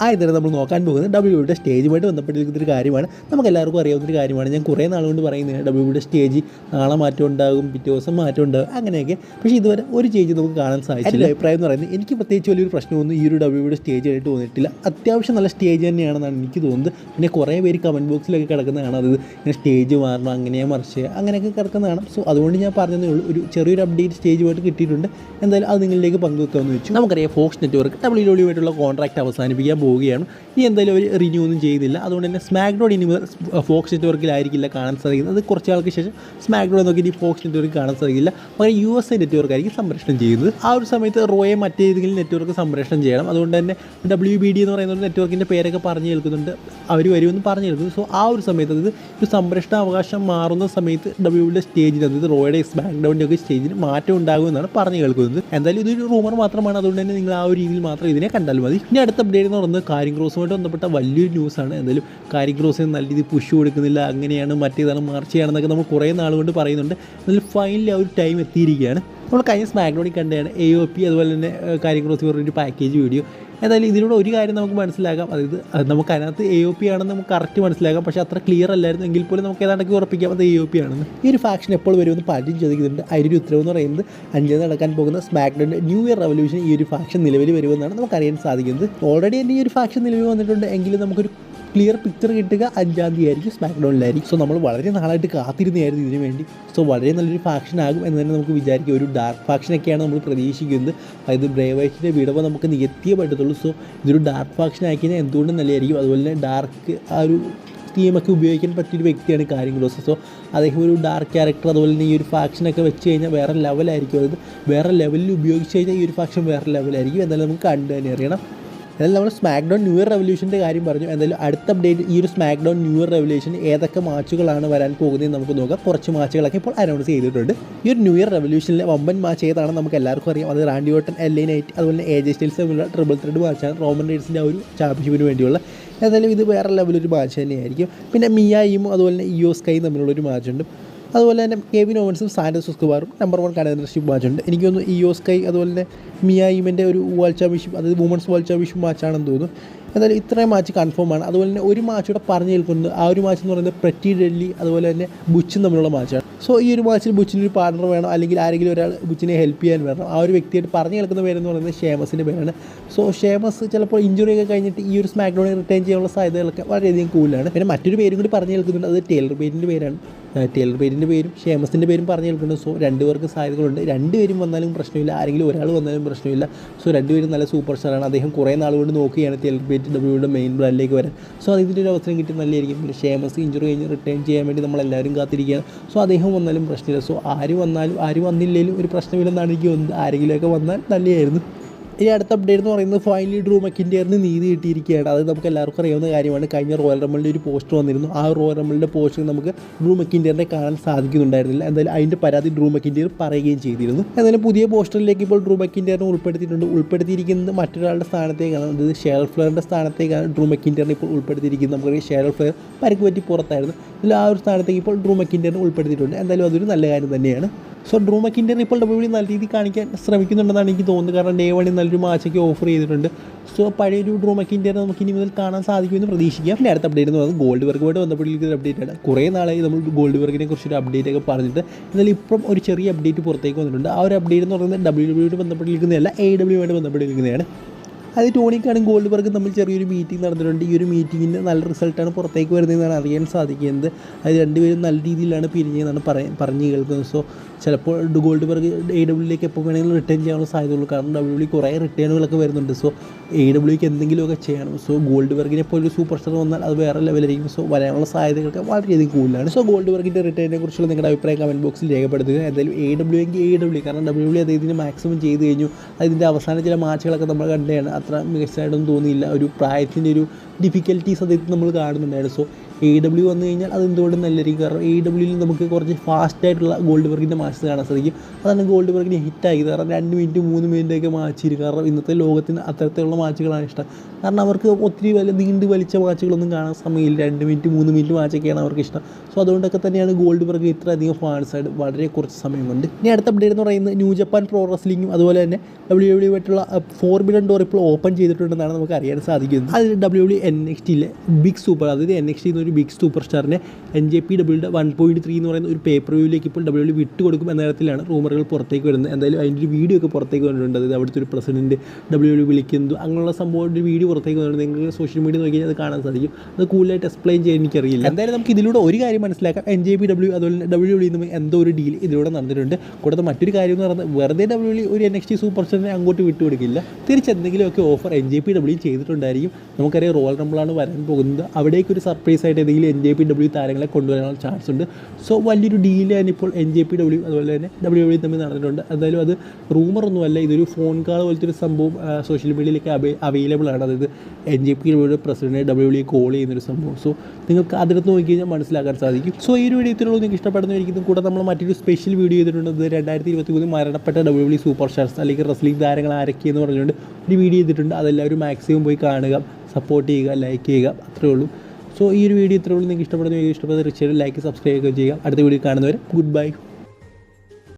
ആയതിനെ നമ്മൾ നോക്കാൻ പോകുന്നത് ഡബ്ല്യുയുടെ സ്റ്റേജുമായിട്ട് ബന്ധപ്പെട്ടിരിക്കുന്നൊരു കാര്യമാണ്. നമുക്ക് എല്ലാവർക്കും അറിയാവുന്നൊരു കാര്യമാണ്. ഞാൻ കുറേ നാളുകൊണ്ട് പറയുന്നത് ഡബ്ല്യുയുടെ സ്റ്റേജ് നാളെ മാറ്റം ഉണ്ടാകും, പിറ്റേ ദിവസം മാറ്റം ഉണ്ടാകും, അങ്ങനെയൊക്കെ. പക്ഷേ ഇതുവരെ ഒരു ചേഞ്ച് നമുക്ക് കാണാൻ സാധിച്ചില്ല. അഭിപ്രായം എന്ന് പറയുന്നത് എനിക്ക് പ്രത്യേകിച്ച് വലിയൊരു പ്രശ്നമൊന്നും ഈ ഒരു ഡബ്ല്യുയുടെ സ്റ്റേജ് ആയിട്ട് തോന്നിയിട്ടില്ല. അത്യാവശ്യം നല്ല സ്റ്റേജ് തന്നെയാണെന്നാണ് എനിക്ക് തോന്നുന്നത്. പിന്നെ കുറേ പേര് കമൻറ്റ് ബോക്സിലൊക്കെ കിടക്കുന്നതാണ് അത് ഇങ്ങനെ സ്റ്റേജ് മാറണം, അങ്ങനെയാണ് മറിച്ച് അങ്ങനെയൊക്കെ കിടക്കുന്നതാണ്. സോ അതുകൊണ്ട് ഞാൻ പറഞ്ഞതേ ഉള്ളൂ, ഒരു ചെറിയൊരു അപ്ഡേറ്റ് സ്റ്റേജുമായിട്ട് കിട്ടിയിട്ടുണ്ട്. എന്തായാലും അത് നിങ്ങളിലേക്ക് പങ്കുവെക്കാമെന്ന് വെച്ചു. നമുക്കറിയാം ഫോക്സ് നെറ്റ്വർക്ക് ഡബ്ല്യുമായിട്ടുള്ള കോൺട്രാക്ട് അവസാനിപ്പിക്കാൻ പോവുകയാണ്. ഇനി എന്തായാലും അവർ റിന്യൂ ഒന്നും ചെയ്യുന്നില്ല. അതുകൊണ്ട് തന്നെ സ്മാക്ക് ഡൗൺ ഇനി മുതൽ ഫോക്സ് നെറ്റ്വർക്കിലായിരിക്കില്ല കാണാൻ സാധിക്കുന്നത്. അത് കുറച്ച് ആൾക്ക് ശേഷം സ്മാക്ക് ഡൗൺ നോക്കി ഇനി ഫോക്സ് നെറ്റ്വർക്ക് കാണാൻ സാധിക്കില്ല. പകരം USA നെറ്റ്വർക്ക് ആയിരിക്കും സംപ്രേഷണം ചെയ്യുന്നത്. ആ ഒരു സമയത്ത് റോയെ മറ്റേതെങ്കിലും നെറ്റ്വർക്ക് സംപ്രേഷണം ചെയ്യണം. അതുകൊണ്ട് തന്നെ WBD എന്ന് പറയുന്ന ഒരു നെറ്റ്വർക്കിൻ്റെ പേരൊക്കെ പറഞ്ഞു കേൾക്കുന്നുണ്ട്, അവർ വരുമെന്ന് പറഞ്ഞു കേൾക്കുന്നു. സോ ആ ഒരു സമയത്ത് അതായത് ഒരു സംപ്രേഷണ അവകാശം മാറുന്ന സമയത്ത് ഡബ്ല്യുയുടെ സ്റ്റേജിന്, അതായത് റോയുടെ സ്മാക്ക് ഡൗണിൻ്റെ ഒക്കെ സ്റ്റേജിന് മാറ്റം ഉണ്ടാകുമെന്നാണ് പറഞ്ഞു കേൾക്കുന്നത്. എന്തായാലും ഇതൊരു റൂമർ മാത്രമാണ്. അതുകൊണ്ട് തന്നെ നിങ്ങൾ ആ ഒരു രീതിയിൽ മാത്രം ഇതിനെ കണ്ടാൽ മതി. ഇനി അടുത്ത അപ്ഡേറ്റ് എന്ന് പറയുന്നത് കാരിങ് ക്രോസുമായിട്ട് ബന്ധപ്പെട്ട വലിയൊരു ന്യൂസാണ്. എന്തായാലും കാരിങ് ക്രോസിന് നല്ല രീതിയിൽ പുഷ് കൊടുക്കുന്നില്ല, അങ്ങനെയാണ് മറ്റേതാണ് മാർച്ച് ചെയ്യണമെന്നൊക്കെ നമ്മൾ കുറേ നാൾ കൊണ്ട് പറയുന്നുണ്ട്. എന്നാലും ഫൈനലി ആ ഒരു ടൈം എത്തിയിരിക്കുകയാണ്. നമ്മൾ കഴിഞ്ഞ സ്മാക്ക് ഡൗണിൽ കണ്ടതാണ് AOP അതുപോലെ തന്നെ കാരിങ് ക്രോസ് പറഞ്ഞൊരു പാക്കേജ് വീഡിയോ. എന്തായാലും ഇതിലൂടെ ഒരു കാര്യം നമുക്ക് മനസ്സിലാക്കാം, അതായത് നമുക്ക് അതിനകത്ത് AOP ആണെന്ന് നമുക്ക് കറക്റ്റ് മനസ്സിലാക്കാം. പക്ഷേ അത്ര ക്ലിയർ അല്ലായിരുന്നു എങ്കിൽ പോലും നമുക്ക് ഏതാണ്ടൊക്കെ ഉറപ്പിക്കാം അത് AOP ആണെന്ന്. ഈ ഒരു ഫാക്ഷൻ എപ്പോൾ വരുമെന്ന് പലരും ചോദിക്കുന്നുണ്ട്. അതിൻ്റെ ഉത്തരവ് എന്ന് പറയുന്നത് 5 നടക്കാൻ പോകുന്ന സ്മാക്ക് ഡൗണിൻ്റെ ന്യൂ ഇയർ റെവല്യൂഷൻ ഈ ഒരു ഫാക്ഷൻ നിലവിൽ വരുമെന്നാണ് നമുക്കറിയാൻ സാധിക്കുന്നത്. ഓൾറെഡി തന്നെ ഈ ഒരു ഫാക്ഷൻ നിലവിൽ വന്നിട്ടുണ്ട് എങ്കിലും നമുക്കൊരു ക്ലിയർ പിക്ചർ കിട്ടുക 5-ാം തീയതി ആയിരിക്കും സ്മാക്ക് ഡൗണിലായിരിക്കും. സോ നമ്മൾ വളരെ നാളായിട്ട് കാത്തിരുന്നതായിരുന്നു ഇതിനു വേണ്ടി. സോ വളരെ നല്ലൊരു ഫാക്ഷൻ ആകും എന്ന് തന്നെ നമുക്ക് വിചാരിക്കും. ഒരു ഡാർക്ക് ഫാക്ഷനൊക്കെയാണ് നമ്മൾ പ്രതീക്ഷിക്കുന്നത്. അതായത് ബ്രേ വൈറ്റിൻ്റെ വിടവ് നമുക്ക് നികത്തിയേ പറ്റത്തുള്ളൂ. സോ ഇതൊരു ഡാർക്ക് ഫാക്ഷൻ ആക്കി കഴിഞ്ഞാൽ എന്തുകൊണ്ടും നല്ലതായിരിക്കും. അതുപോലെ തന്നെ ഡാർക്ക് ആ ഒരു തീമൊക്കെ ഉപയോഗിക്കാൻ പറ്റിയൊരു വ്യക്തിയാണ് കാരിങ് ക്രോസ്. സോ അദ്ദേഹം ഒരു ഡാർക്ക് ക്യാരക്ടർ അതുപോലെ തന്നെ ഈ ഒരു ഫാക്ഷനൊക്കെ വെച്ച് കഴിഞ്ഞാൽ വേറെ ലെവലായിരിക്കും. അതായത് വേറെ ലെവലിൽ ഉപയോഗിച്ച് കഴിഞ്ഞാൽ ഈ ഒരു ഫാക്ഷൻ വേറെ ലെവലായിരിക്കും. എന്തായാലും നമുക്ക് കണ്ടു തന്നെ അറിയണം. എന്നാലും നമ്മൾ സ്മാക്ക് ഡൗൺ ന്യൂ ഇയർ റെവല്യൂഷൻ്റെ കാര്യം പറഞ്ഞു. എന്തായാലും അടുത്ത അപ്ഡേറ്റ് ഈ ഒരു smack down new year revolution ഏതൊക്കെ മാച്ചുകളാണ് വരാൻ പോകുന്നതെന്ന് നമുക്ക് നോക്കാം. കുറച്ച് മാച്ചുകളൊക്കെ ഇപ്പോൾ അനൗൺസ് ചെയ്തിട്ടുണ്ട്. ഈ ഒരു ന്യൂ ഇയർ റെവല്യൂഷനിലെ വമ്പൻ മാച്ച് ഏതാണെന്ന് നമുക്ക് എല്ലാവർക്കും അറിയാം. അത് റാൻഡി ഓർട്ടൺ LA നൈറ്റ് അതുപോലെ AJ സ്റ്റൈൽസ് തമ്മിലുള്ള ട്രിപ്പിൾ ത്രെഡ് മാച്ചാണ്, റോമൻ റീഡ്സിൻ്റെ ആ ഒരു ചാമ്പ്യൻഷിപ്പിന് വേണ്ടിയുള്ള. എന്തായാലും ഇത് വേറെ ലെവലൊരു മാച്ച് തന്നെയായിരിക്കും. പിന്നെ മിയായും അതുപോലെ തന്നെ ഇയോ സ്കൈയും തമ്മിലുള്ളൊരു മാച്ചുണ്ട്. അതുപോലെ തന്നെ കെവിൻ ഓവൻസും സാൻഡോസ് എസ്കോബാറും നമ്പർ 1 കണ്ടൻഡർഷിപ്പ് മാച്ചുണ്ട്. എനിക്ക് തോന്നുന്നു ഇയോ സ്കൈ അതുപോലെ തന്നെ മിയായിമിൻ്റെ ഒരു വേൾഡ് ചാമ്പ്യൻഷിപ്പ്, അതായത് വുമൻസ് വേൾഡ് ചാമ്പ്യൻഷിപ്പ് മാച്ചാണെന്ന് തോന്നുന്നു. എന്തായാലും ഇത്രയും മാച്ച് കൺഫേം ആണ്. അതുപോലെ തന്നെ ഒരു മാച്ച് കൂടെ പറഞ്ഞു കേൾക്കുന്നത്. ആ ഒരു മാച്ച് എന്ന് പറയുന്നത് പ്രറ്റി ഡെല്ലി അതുപോലെ തന്നെ ബുച്ചും തമ്മിലുള്ള മാച്ചാണ്. സോ ഈ ഒരു മാച്ചിൽ ബുച്ചിനൊരു പാർട്ണർ വേണം, അല്ലെങ്കിൽ ആരെങ്കിലും ഒരാൾ ബുച്ചിനെ ഹെൽപ്പ് ചെയ്യാൻ വേണം. ആ ഒരു വ്യക്തിയായിട്ട് പറഞ്ഞു കേൾക്കുന്ന പേരെന്ന് പറയുന്നത് ഷേമസിൻ്റെ പേരാണ്. സോ ഷേമസ് ചിലപ്പോൾ ഇഞ്ചുറിയൊക്കെ കഴിഞ്ഞിട്ട് ഈ ഒരു സ്മാക്ക് ഡൗണിൽ റിട്ടേൺ ചെയ്യാനുള്ള സാധ്യതകളൊക്കെ വളരെയധികം കൂടുതലാണ്. പിന്നെ മറ്റൊരു പേരും കൂടി പറഞ്ഞു കേൾക്കുന്നുണ്ട്, അത് ടേലർ പേരിൻ്റെ പേരാണ്. ടേലർ പേരിൻ്റെ പേരും ഷേമസിൻ്റെ പേരും പറഞ്ഞു കേൾക്കുന്നുണ്ട്. സോ രണ്ടുപേർക്ക് സാധ്യതകളുണ്ട്. രണ്ടുപേരും വന്നാലും പ്രശ്നമില്ല, ആരെങ്കിലും ഒരാൾ വന്നാലും പ്രശ്നമില്ല. സോ രണ്ടുപേരും നല്ല സൂപ്പർ സ്റ്റാറാണ്. അദ്ദേഹം കുറേ നാൾ കൊണ്ട് നോക്കുകയാണ് ടേലർ പേര് ഡബ്ല്യുയുടെ മെയിൻ ബ്രാൻഡിലേക്ക് വരാൻ. സോ അതിൻ്റെ ഒരു അവസരം കിട്ടി നല്ലതായിരിക്കും. പിന്നെ ഷേമസ് ഇഞ്ചുറി കഴിഞ്ഞ് റിട്ടേൺ ചെയ്യാൻ വേണ്ടി നമ്മളെല്ലാവരും കാത്തിരിക്കുകയാണ്. സോ അദ്ദേഹം വന്നാലും പ്രശ്നമില്ല. സോ ആര് വന്നാലും ആര് വന്നില്ലെങ്കിലും ഒരു പ്രശ്നമില്ലെന്നാണ് എനിക്ക് തോന്നുന്നത്. ആരെങ്കിലുമൊക്കെ വന്നാൽ നല്ലതായിരുന്നു. ഇനി അടുത്ത അപ്ഡേറ്റ് എന്ന് പറയുന്നത് ഫൈനലി ഡ്രൂ മക്കിൻ്റെയറിന് നീതി കിട്ടിയിരിക്കുകയാണ്. അത് നമുക്ക് എല്ലാവർക്കും അറിയാവുന്ന കാര്യമാണ്. കഴിഞ്ഞ റോയൽ റംബിളിൻ്റെ ഒരു പോസ്റ്റർ വന്നിരുന്നു. ആ റോയൽ റംബിളിൻ്റെ പോസ്റ്റർ നമുക്ക് ഡ്രൂ മക്കിൻ്റെയറിനെ കാണാൻ സാധിക്കുന്നുണ്ടായിരുന്നില്ല. എന്തായാലും അതിൻ്റെ പരാതി ഡ്രൂ മക്കിൻ്റെയർ പറയുകയും ചെയ്തിരുന്നു. എന്തായാലും പുതിയ പോസ്റ്ററിലേക്ക് ഇപ്പോൾ ഡ്രൂ മക്കിൻ്റെയറിനെ ഉൾപ്പെടുത്തിയിരിക്കുന്നത് മറ്റൊരാളുടെ സ്ഥാനത്തേക്കാണ്. അതായത് ഷെറിൽ ഫ്ലെയറിൻ്റെ സ്ഥാനത്തേക്കാണ് ഡ്രൂ മക്കിൻ്റെയറിനെ ഇപ്പോൾ ഉൾപ്പെടുത്തിയിരിക്കുന്നത്. നമുക്കറിയാം ഷെറിൽ ഫ്ലെയർ പരിക്ക് പറ്റി പുറത്തായിരുന്നു. ഇതിൽ ആ ഒരു സ്ഥാനത്തേക്ക് ഇപ്പോൾ ഡ്രൂ മക്കിൻ്റെയറിനെ ഉൾപ്പെടുത്തിയിട്ടുണ്ട്. എന്തായാലും അതൊരു നല്ല കാര്യം തന്നെയാണ്. സോ ഡ്രൂ മക്കിൻ്റെയർ ഇപ്പോൾ WWE നല്ല രീതിയിൽ കാണിക്കാൻ ശ്രമിക്കുന്നുണ്ടെന്നാണ് എനിക്ക് തോന്നുന്നത്. കാരണം Day 1 നല്ലൊരു മാച്ചൊക്കെ ഓഫർ ചെയ്തിട്ടുണ്ട്. സോ പഴയൊരു ഡ്രൂ മക്കിൻ്റെയർ നമുക്ക് ഇനി മുതൽ കാണാൻ സാധിക്കുമെന്ന് പ്രതീക്ഷിക്കാം. പിന്നെ അടുത്ത അപ്ഡേറ്റ് എന്ന് പറയുന്നത് ഗോൾഡ് വർക്കുമായിട്ട് ബന്ധപ്പെട്ടിരിക്കുന്ന അപ്ഡേറ്റ് ആണ്. കുറേ നാളായി നമ്മൾ ഗോൾഡ് വർക്കിനെ കുറിച്ചൊരു അപ്ഡേറ്റ് ഒക്കെ പറഞ്ഞിട്ട്. എന്നാലും ഇപ്പം ഒരു ചെറിയ അപ്ഡേറ്റ് പുറത്തേക്ക് വന്നിട്ടുണ്ട്. ആ ഒരു അപ്ഡേറ്റ് എന്ന് പറയുന്നത് WWE ബന്ധപ്പെട്ടിരിക്കുന്നതല്ല, AEW ബന്ധപ്പെട്ടിരിക്കുന്നതാണ്. അത് ടോണിക്കാണെങ്കിൽ ഗോൾഡ് ബർഗും തമ്മിൽ ചെറിയൊരു മീറ്റിംഗ് നടന്നിട്ടുണ്ട്. ഈ ഒരു മീറ്റിങ്ങിന് നല്ല റിസൾട്ടാണ് പുറത്തേക്ക് വരുന്നതെന്നാണ് അറിയാൻ സാധിക്കുന്നത്. അത് രണ്ടുപേരും നല്ല രീതിയിലാണ് പിരിഞ്ഞതെന്നാണ് പറഞ്ഞു കേൾക്കുന്നത്. സോ ചിലപ്പോൾ ഗോൾഡ് ബർഗ് AEWയിലേക്ക് എപ്പോൾ വേണമെങ്കിലും റിട്ടേൺ ചെയ്യാനുള്ള സാധ്യതയുള്ളൂ. കാരണം WWE കുറേ റിട്ടേണുകളൊക്കെ വരുന്നുണ്ട്. സോ AEWക്ക് എന്തെങ്കിലുമൊക്കെ ചെയ്യണം. സോ ഗോൾഡ് ബർഗിനെ പോലെ ഒരു സൂപ്പർ സ്റ്റാർ വന്നാൽ അത് വേറെ ലെവലായിരിക്കും. സോ വരാനുള്ള സാധ്യതകളൊക്കെ വളരെയധികം കൂടുതലാണ്. സോ ഗോൾഡ് ബർഗിൻ്റെ റിട്ടേണിനെ കുറിച്ചുള്ള നിങ്ങളുടെ അഭിപ്രായം കമൻറ്റ് ബോക്സിൽ രേഖപ്പെടുത്തുക. എന്തായാലും AEW കാരണം WWE അദ്ദേഹത്തിന് മാക്സിമം ചെയ്ത് കഴിഞ്ഞു. അതിൻ്റെ അവസാന ചില മാച്ചുകളൊക്കെ നമ്മൾ കണ്ടതാണ്. അത്ര മികച്ചതായിട്ടൊന്നും തോന്നിയില്ല. ഒരു പ്രായത്തിൻ്റെ ഒരു ഡിഫിക്കൽട്ടീസ് അദ്ദേഹത്തിന് നമ്മൾ കാണുന്നുണ്ടായിരുന്നു. സോ AEW വന്നു കഴിഞ്ഞാൽ അതെന്തുകൊണ്ടും നല്ലതായിരിക്കും. കാരണം AEWയിൽ നമുക്ക് കുറച്ച് ഫാസ്റ്റായിട്ടുള്ള ഗോൾഡ്ബർഗിൻ്റെ മാച്ച് കാണാൻ സാധിക്കും. അതാണ് ഗോൾഡ്ബർഗിന് ഹിറ്റായി. കാരണം 2 മിനിറ്റ് 3 മിനിറ്റൊക്കെ മാച്ചിരിക്കും. കാരണം ഇന്നത്തെ ലോകത്തിന് അത്തരത്തിലുള്ള മാച്ചുകളാണ് ഇഷ്ടം. കാരണം അവർക്ക് ഒത്തിരി നീണ്ട് വലിച്ച മാച്ചുകളൊന്നും കാണാൻ സമയമില്ല. 2 മിനിറ്റ് 3 മിനിറ്റ് മാച്ചൊക്കെയാണ് അവർക്ക് ഇഷ്ടം. സോ അതുകൊണ്ടൊക്കെ തന്നെയാണ് ഗോൾഡ്ബർഗ് ഇത്രയധികം ഫാൻസായിട്ട് വളരെ കുറച്ച് സമയം കൊണ്ട്. ഇനി അടുത്ത അപ്ഡേറ്റ് എന്ന് പറയുന്നത് ന്യൂ ജപ്പാൻ പ്രോ റെസ്ലിംഗും അതുപോലെ തന്നെ WWE ആയിട്ടുള്ള ഫോർബിഡൻ ഡോർ ഇപ്പോൾ ഓപ്പൺ ചെയ്തിട്ടുണ്ടെന്നാണ് നമുക്ക് അറിയാൻ സാധിക്കുന്നത്. അതിൽ WWE NXTയിലെ ബിഗ് സൂപ്പർ, അതായത് NXT എന്നൊരു ബിഗ് സൂപ്പർ സ്റ്റാറിനെ NJPWയുടെ 1.3 എന്ന് പറയുന്ന ഒരു പേപ്പർ വ്യൂവിലേക്ക് ഇപ്പോൾ WWE വിട്ടുകൊടുക്കും എന്ന തരത്തിലാണ് റൂമറുകൾ പുറത്തേക്ക് വരുന്നത്. എന്തായാലും അതിൻ്റെ ഒരു വീഡിയോ ഒക്കെ പുറത്തേക്ക് വന്നിട്ടുണ്ട്. അതായത് അവിടുത്തെ ഒരു പ്രസിഡൻറ്റ് WWE വിളിക്കുന്നത് അങ്ങനെയുള്ള സംഭവം ഒരു വീഡിയോ പുറത്തേക്ക് വന്നിട്ടുണ്ട്. നിങ്ങൾക്ക് സോഷ്യൽ മീഡിയ നോക്കിയാൽ അത് കാണാൻ സാധിക്കും. അത് കൂടുതലായിട്ട് എക്സ്പ്ലെയിൻ ചെയ്യാൻ എനിക്കറിയില്ല. എന്തായാലും നമുക്ക് ഇതിലൂടെ ഒരു കാര്യം മനസ്സിലാക്കാം, NJPW അതുപോലെ തന്നെ WWE തമ്മിൽ എന്തോ ഒരു ഡീൽ ഇതിലൂടെ നടന്നിട്ടുണ്ട്. കൂടാതെ മറ്റൊരു കാര്യം എന്ന് പറയുന്നത് വെറുതെ WWE ഒരു NXT സൂപ്പർ സ്റ്റാറിനെ അങ്ങോട്ട് വിട്ടുകൊടുക്കില്ല. തിരിച്ചെന്തെങ്കിലുമൊക്കെ ഓഫർ NJPW ചെയ്തിട്ടുണ്ടായിരിക്കും. നമുക്കറിയാം റോയൽ റംബിളാണ് വരാൻ പോകുന്നത്. അവിടേക്ക് ഒരു സർപ്രൈസ് ആയിട്ട് ഏതെങ്കിലും NJPW താരങ്ങളെ കൊണ്ടുവരാനുള്ള ചാൻസ് ഉണ്ട്. സോ വലിയൊരു ഡീലാണ് ഇപ്പോൾ NJPW അതുപോലെ തന്നെ WWE തമ്മിൽ നടന്നിട്ടുണ്ട്. എന്തായാലും അത് റൂമറൊന്നുമല്ല, ഇതൊരു ഫോൺ കാൾ പോലത്തെ ഒരു സംഭവം സോഷ്യൽ മീഡിയയിലേക്ക് അവൈലബിൾ ആണ്. അതായത് NJPWയുടെ പ്രസിഡന്റിനെ WWE കോൾ ചെയ്യുന്നൊരു സംഭവം. സോ നിങ്ങൾക്ക് അതിനകത്ത് നോക്കി കഴിഞ്ഞാൽ മനസ്സിലാക്കാൻ സാധിക്കും. സോ ഈ ഒരു വീഡിയോ ഇത്രയുള്ളൂ. നിങ്ങൾക്ക് ഇഷ്ടപ്പെടുന്നതായിരിക്കും. കൂടെ നമ്മൾ മറ്റൊരു സ്പെഷ്യൽ വീഡിയോ ചെയ്തിട്ടുണ്ട്. 2023 മരണപ്പെട്ട WWE സൂപ്പർ സ്റ്റാർസ് അല്ലെങ്കിൽ റെസ്ലിംഗ് താരങ്ങൾ ആരൊക്കെയെന്ന് പറഞ്ഞുകൊണ്ട് ഒരു വീഡിയോ ചെയ്തിട്ടുണ്ട്. അതെല്ലാവരും മാക്സിമം പോയി കാണുക, സപ്പോർട്ട് ചെയ്യുക, ലൈക്ക് ചെയ്യുക, അത്രേ ഉള്ളൂ. സോ ഈ ഒരു വീഡിയോ ഇത്രയുള്ളൂ. നിങ്ങൾക്ക് ഇഷ്ടപ്പെടുന്ന വീഡിയോ ഇഷ്ടപ്പെടുന്ന തീർച്ചയായും ലൈക്ക് സബ്സ്ക്രൈബ് ചെയ്യുക. അടുത്ത വീഡിയോ കാണുന്നവരെ ഗുഡ് ബൈ.